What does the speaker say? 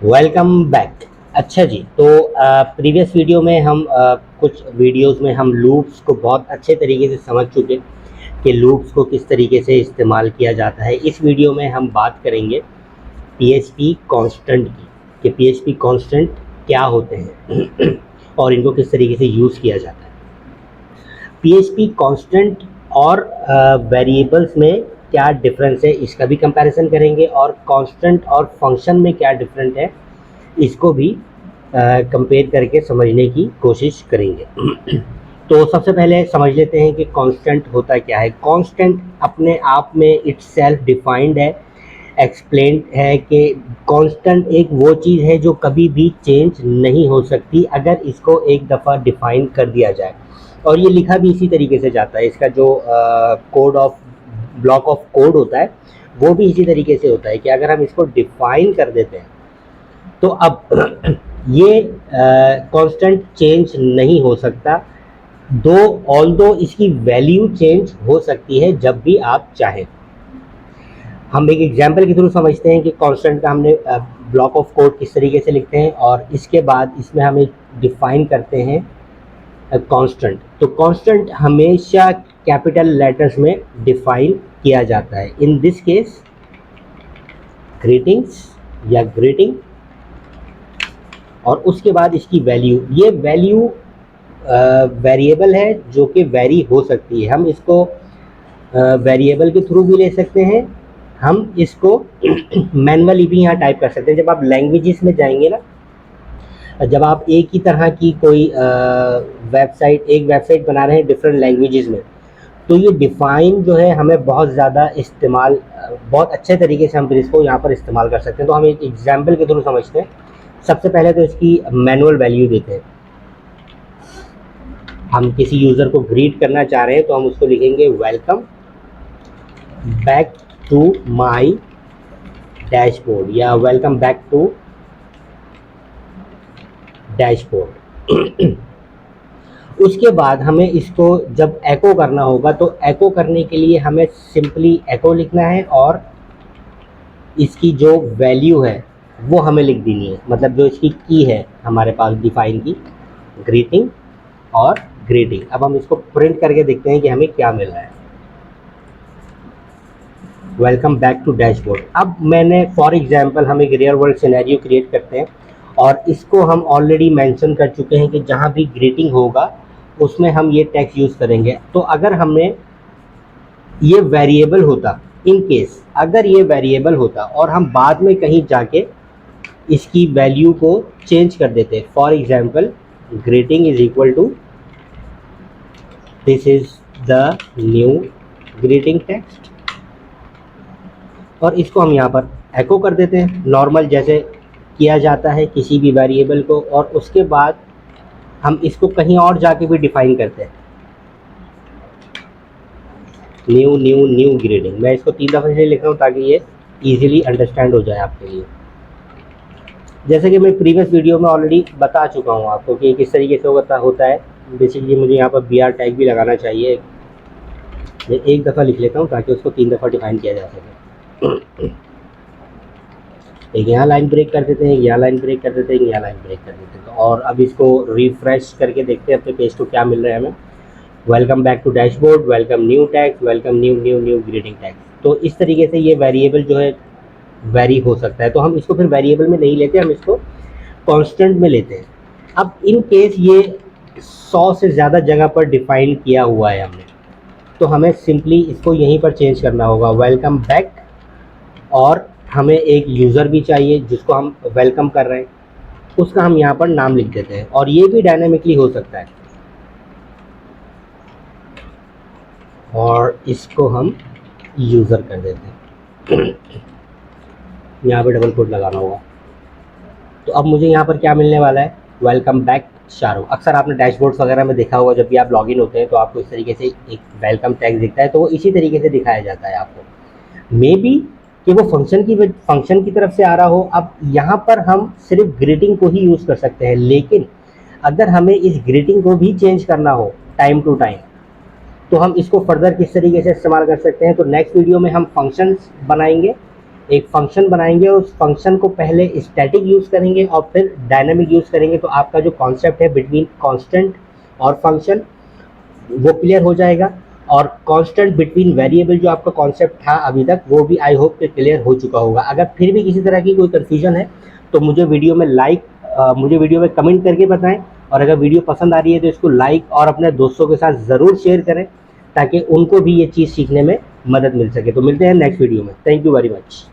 Welcome back. अच्छा जी, तो previous video में हम कुछ वीडियोस में हम लूप्स को बहुत अच्छे तरीके से समझ चुके कि लूप्स को किस तरीके से इस्तेमाल किया जाता है। इस वीडियो में हम बात करेंगे पीएचपी कांस्टेंट की कि पीएचपी कांस्टेंट क्या होते हैं और इनको किस तरीके से यूज़ किया जाता है। पीएचपी कांस्टेंट और वेरिएबल्स में क्या डिफरेंस है इसका भी कंपैरिजन करेंगे, और कांस्टेंट और फंक्शन में क्या डिफरेंट है इसको भी कंपेयर करके समझने की कोशिश करेंगे। तो सबसे पहले समझ लेते हैं कि कांस्टेंट होता क्या है। कांस्टेंट अपने आप में इट्स सेल्फ डिफाइंड है, एक्सप्लेन्ड है कि कांस्टेंट एक वो चीज़ है जो कभी भी चेंज नहीं हो सकती अगर इसको एक दफ़ा डिफाइन कर दिया जाए। और ये लिखा भी इसी तरीके से जाता है, इसका जो code of block of code होता है वो भी इसी तरीके से होता है कि अगर हम इसको डिफाइन कर देते हैं तो अब ये कांस्टेंट चेंज नहीं हो सकता, ऑल्दो इसकी वैल्यू चेंज हो सकती है जब भी आप चाहें। हम एक एग्जांपल के थ्रू समझते हैं कि कांस्टेंट का हमने ब्लॉक ऑफ कोड किस तरीके से लिखते हैं, और इसके बाद इसमें हम एक डिफाइन करते हैं कांस्टेंट। तो कांस्टेंट हमेशा कैपिटल लेटर्स में डिफाइन किया जाता है। इन दिस केस ग्रीटिंग्स या ग्रीटिंग, और उसके बाद इसकी वैल्यू। ये वैल्यू वेरिएबल है जो कि वेरी हो सकती है। हम इसको वेरिएबल के थ्रू भी ले सकते हैं, हम इसको मैनुअली भी यहाँ टाइप कर सकते हैं। जब आप लैंग्वेजेस में जाएंगे ना, जब आप एक ही तरह की कोई एक वेबसाइट बना रहे हैं डिफरेंट लैंग्वेजेस में, तो ये डिफाइन जो है हमें बहुत ज़्यादा इस्तेमाल, बहुत अच्छे तरीके से हम फिर इसको यहाँ पर इस्तेमाल कर सकते हैं। तो हम एक एग्जाम्पल के थ्रू समझते हैं। सबसे पहले तो इसकी मैनुअल वैल्यू देते हैं। हम किसी यूज़र को ग्रीट करना चाह रहे हैं तो हम उसको लिखेंगे welcome back to my dashboard या वेलकम बैक टू डैशबोर्ड। उसके बाद हमें इसको जब एको करना होगा तो एको करने के लिए हमें सिंपली एको लिखना है, और इसकी जो वैल्यू है वो हमें लिख देनी है, मतलब जो इसकी की है हमारे पास डिफाइन की, ग्रीटिंग और ग्रीटिंग। अब हम इसको प्रिंट करके देखते हैं कि हमें क्या मिल रहा है। Welcome back to dashboard. अब मैंने फॉर एग्जांपल हम एक रियल वर्ल्ड सिनेरियो क्रिएट करते हैं, और इसको हम ऑलरेडी मेंशन कर चुके हैं कि जहाँ भी ग्रीटिंग होगा उसमें हम ये टेक्स्ट यूज़ करेंगे। तो अगर हमने ये वेरिएबल होता, इन केस अगर ये वेरिएबल होता और हम बाद में कहीं जाके इसकी वैल्यू को चेंज कर देते, for example greeting is equal to this is the new greeting text, और इसको हम यहाँ पर एको कर देते हैं नॉर्मल जैसे किया जाता है किसी भी वेरिएबल को। और उसके बाद हम इसको कहीं और जाके भी डिफाइन करते हैं, न्यू न्यू न्यू ग्रीटिंग। मैं इसको 3 दफ़ा से लिख रहा हूँ ताकि ये इजीली अंडरस्टैंड हो जाए आपके लिए। जैसे कि मैं प्रीवियस वीडियो में ऑलरेडी बता चुका हूँ आपको कि किस तरीके से होता है। बेसिकली मुझे यहाँ पर BR टैग भी लगाना चाहिए। मैं एक दफ़ा लिख लेता हूँ ताकि उसको 3 दफ़ा डिफाइन किया जा सके। एक यहाँ लाइन ब्रेक कर देते हैं, यहाँ लाइन ब्रेक कर देते हैं, यहाँ लाइन ब्रेक कर देते हैं। और अब इसको रिफ्रेश करके देखते हैं अपने पेज को क्या मिल रहा है हमें। Welcome back to dashboard, welcome new text, welcome new new new greeting text. तो इस तरीके से ये वेरिएबल जो है वेरी हो सकता है। तो हम इसको फिर वेरिएबल में नहीं लेते, हम इसको कांस्टेंट में लेते हैं। अब इन केस ये 100 से ज़्यादा जगह पर डिफाइन किया हुआ है हमने, तो हमें सिंपली इसको यहीं पर चेंज करना होगा, वेलकम बैक। और हमें एक यूज़र भी चाहिए जिसको हम वेलकम कर रहे हैं, उसका हम यहाँ पर नाम लिख देते हैं, और ये भी डायनामिकली हो सकता है। और इसको हम यूज़र कर देते हैं, यहाँ पे डबल कोट लगाना होगा। तो अब मुझे यहाँ पर क्या मिलने वाला है, वेलकम बैक शाहरुख। अक्सर आपने डैशबोर्ड्स वगैरह में देखा होगा, जब भी आप लॉगिन होते हैं तो आपको इस तरीके से एक वेलकम टैग दिखता है, तो वो इसी तरीके से दिखाया जाता है आपको। मे बी कि वो फंक्शन की तरफ से आ रहा हो। अब यहाँ पर हम सिर्फ ग्रीटिंग को ही यूज़ कर सकते हैं, लेकिन अगर हमें इस ग्रीटिंग को भी चेंज करना हो टाइम टू टाइम, तो हम इसको फर्दर किस तरीके से इस्तेमाल कर सकते हैं। तो नेक्स्ट वीडियो में हम फंक्शंस बनाएंगे एक फंक्शन बनाएंगे और उस फंक्शन को पहले स्टैटिक यूज़ करेंगे और फिर डायनामिक यूज़ करेंगे, तो आपका जो कॉन्सेप्ट है बिटवीन कांस्टेंट और फंक्शन वो क्लियर हो जाएगा। और कांस्टेंट बिटवीन वेरिएबल जो आपका कॉन्सेप्ट था अभी तक, वो भी आई होप कि क्लियर हो चुका होगा। अगर फिर भी किसी तरह की कोई कन्फ्यूजन है तो मुझे वीडियो में कमेंट करके बताएं, और अगर वीडियो पसंद आ रही है तो इसको लाइक और अपने दोस्तों के साथ ज़रूर शेयर करें ताकि उनको भी ये चीज़ सीखने में मदद मिल सके। तो मिलते हैं नेक्स्ट वीडियो में। Thank you very much.